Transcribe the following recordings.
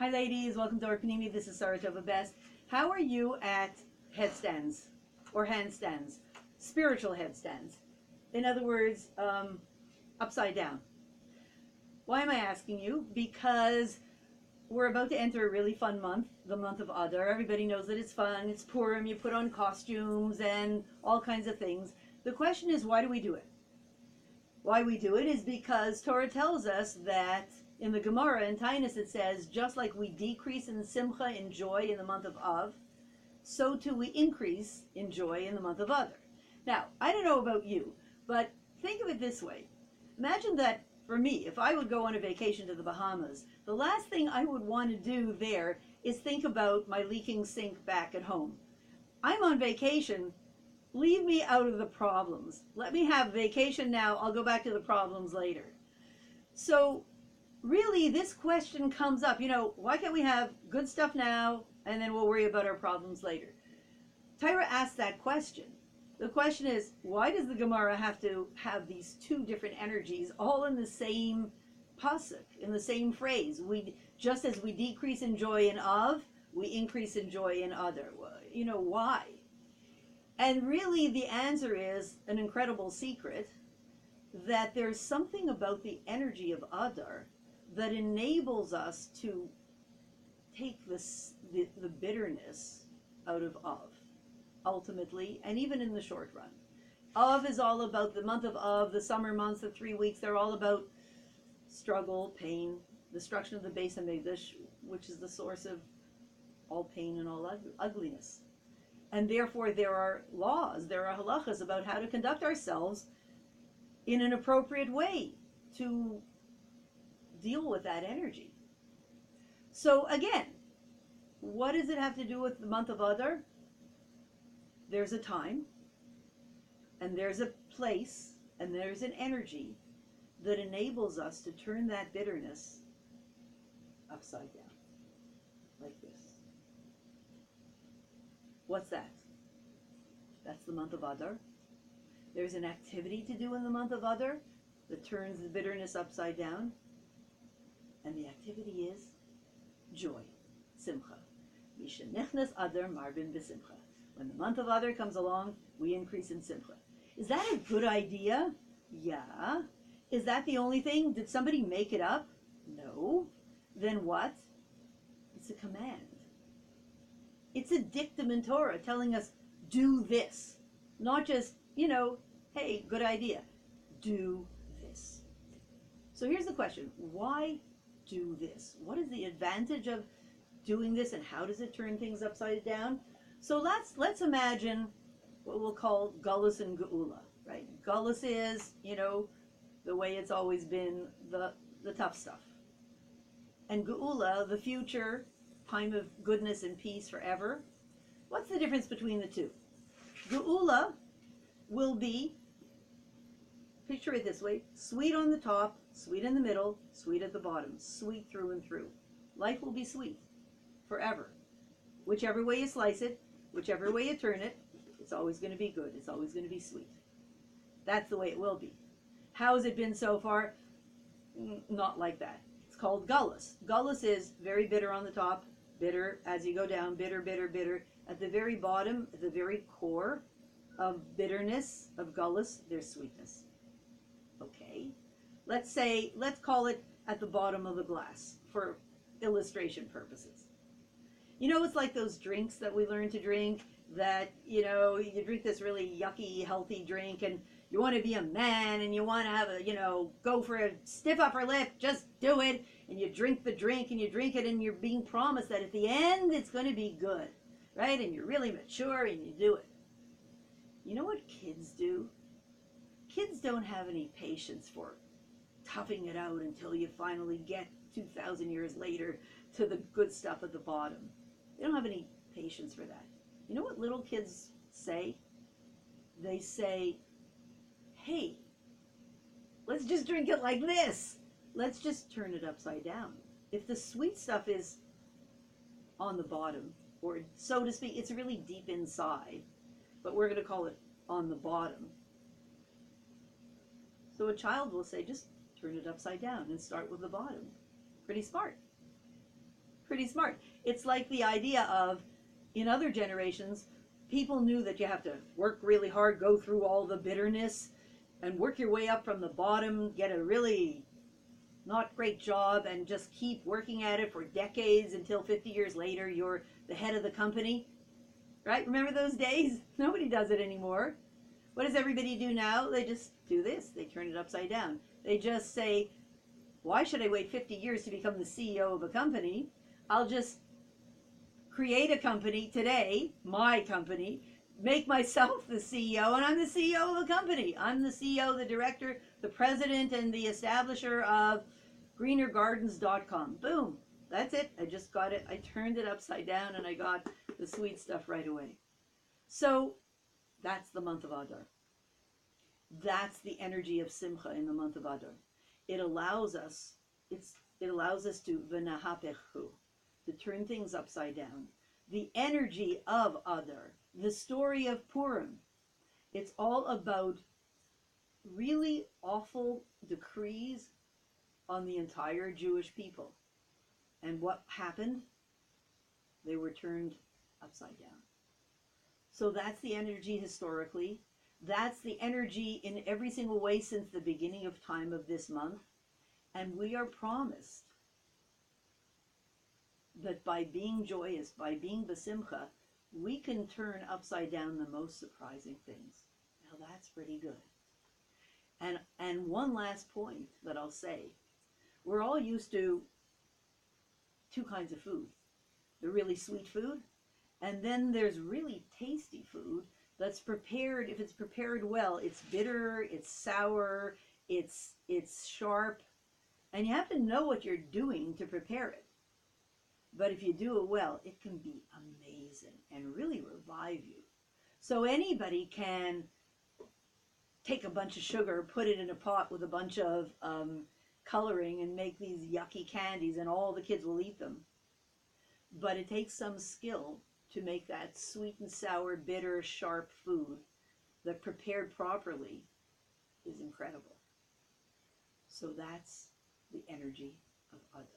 Hi ladies, welcome to our Panini. This is Saratova Best. How are you at headstands or handstands? Spiritual headstands. In other words, upside down. Why am I asking you? Because we're about to enter a really fun month, the month of Adar. Everybody knows that it's fun, it's Purim, you put on costumes and all kinds of things. The question is, why do we do it? Why we do it is because Torah tells us that in the Gemara in Tainus it says, just like we decrease in simcha, in joy in the month of Av, so too we increase in joy in the month of Adar. Now, I don't know about you, but think of it this way. Imagine that for me, if I would go on a vacation to the Bahamas, the last thing I would want to do there is think about my leaking sink back at home. I'm on vacation. Leave me out of the problems. Let me have vacation now. I'll go back to the problems later. So really this question comes up, why can't we have good stuff now and then we'll worry about our problems later? Tyra asked that question. The question is, why does the Gemara have to have these two different energies all in the same pasuk, in the same phrase? Just as we decrease in joy in Av, we increase in joy in Adar. Why? And really the answer is an incredible secret, that there's something about the energy of Adar that enables us to take the bitterness out of Av, ultimately, and even in the short run. Av is all about the month of Av, the summer months, the 3 weeks. They're all about struggle, pain, destruction of the Beis Hamikdash, which is the source of all pain and all ugliness. And therefore there are laws, there are halachas about how to conduct ourselves in an appropriate way to deal with that energy. So again, what does it have to do with the month of Adar? There's a time, and there's a place, and there's an energy that enables us to turn that bitterness upside down, like this. What's that? That's the month of Adar. There's an activity to do in the month of Adar that turns the bitterness upside down. And the activity is joy, simcha. Misha nechnas Adar marbin b'simcha. When the month of Adar comes along, we increase in simcha. Is that a good idea? Yeah. Is that the only thing? Did somebody make it up? No. Then what? It's a command. It's a dictum in Torah telling us, do this. Not just, hey, good idea. Do this. So here's the question. Why do this? What is the advantage of doing this, and how does it turn things upside down? So let's imagine what we'll call Gullus and Geula, right? Gullus is, the way it's always been, the tough stuff. And Geula, the future, time of goodness and peace forever. What's the difference between the two? Geula will be, picture it this way, sweet on the top, sweet in the middle, sweet at the bottom, sweet through and through. Life will be sweet forever. Whichever way you slice it, whichever way you turn it, it's always going to be good. It's always going to be sweet. That's the way it will be. How has it been so far? Not like that. It's called Gullus. Gullus is very bitter on the top, bitter as you go down, bitter, bitter, bitter. At the very bottom, at the very core of bitterness, of Gullus, there's sweetness. Okay. Let's call it at the bottom of the glass for illustration purposes. It's like those drinks that we learn to drink that, you drink this really yucky, healthy drink and you want to be a man and you want to have go for a stiff upper lip, just do it. And you drink the drink and you drink it and you're being promised that at the end it's going to be good, right? And you're really mature and you do it. You know what kids do? Kids don't have any patience for toughing it out until you finally get 2,000 years later to the good stuff at the bottom. They don't have any patience for that. You know what little kids say? They say, hey, let's just drink it like this. Let's just turn it upside down. If the sweet stuff is on the bottom, or so to speak, it's really deep inside, but we're going to call it on the bottom. So a child will say, just turn it upside down and start with the bottom. Pretty smart. pretty smart. It's like the idea of, in other generations, people knew that you have to work really hard, go through all the bitterness, and work your way up from the bottom, get a really not great job, and just keep working at it for decades until 50 years later you're the head of the company. Right? Remember those days? Nobody does it anymore. What does everybody do now? They just do this. They turn it upside down. They just say, why should I wait 50 years to become the CEO of a company? I'll just create a company today, my company, make myself the CEO, and I'm the CEO of a company. I'm the CEO, the director, the president, and the establisher of greenergardens.com. Boom. That's it. I just got it. I turned it upside down and I got the sweet stuff right away. So that's the month of Adar. That's the energy of Simcha in the month of Adar. It allows us, it allows us to v'nahapechu, to turn things upside down. The energy of Adar, the story of Purim, it's all about really awful decrees on the entire Jewish people. And what happened? They were turned upside down. So that's the energy historically. That's the energy in every single way since the beginning of time of this month. And we are promised that by being joyous, by being besimcha, we can turn upside down the most surprising things. Now that's pretty good. And one last point that I'll say, we're all used to two kinds of food. The really sweet food, and then there's really tasty food that's prepared. If it's prepared well, it's bitter, it's sour, it's sharp, and you have to know what you're doing to prepare it. But if you do it well, it can be amazing and really revive you. So anybody can take a bunch of sugar, put it in a pot with a bunch of coloring, and make these yucky candies, and all the kids will eat them. But it takes some skill to make that sweet and sour, bitter, sharp food that prepared properly is incredible. So that's the energy of Adar.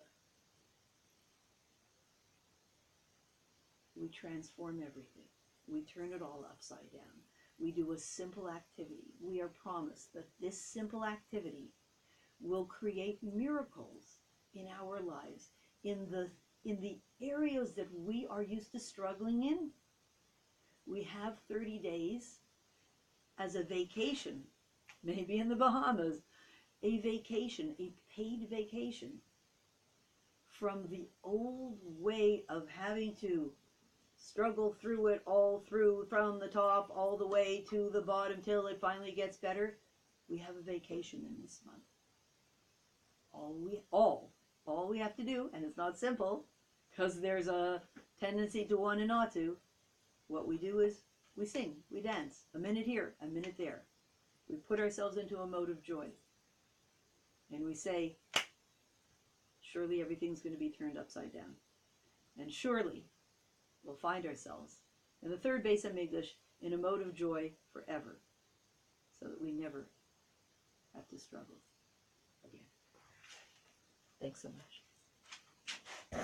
We transform everything. We turn it all upside down. We do a simple activity. We are promised that this simple activity will create miracles in our lives, in the areas that we are used to struggling in. We have 30 days as a vacation, maybe in the Bahamas, a vacation, a paid vacation from the old way of having to struggle through it all through, from the top all the way to the bottom till it finally gets better. We have a vacation in this month. All we have to do, and it's not simple, because there's a tendency to want to not to, what we do is we sing, we dance, a minute here, a minute there. We put ourselves into a mode of joy. And we say, surely everything's going to be turned upside down. And surely we'll find ourselves in the third Beis HaMikdash in a mode of joy forever, so that we never have to struggle again. Thanks so much.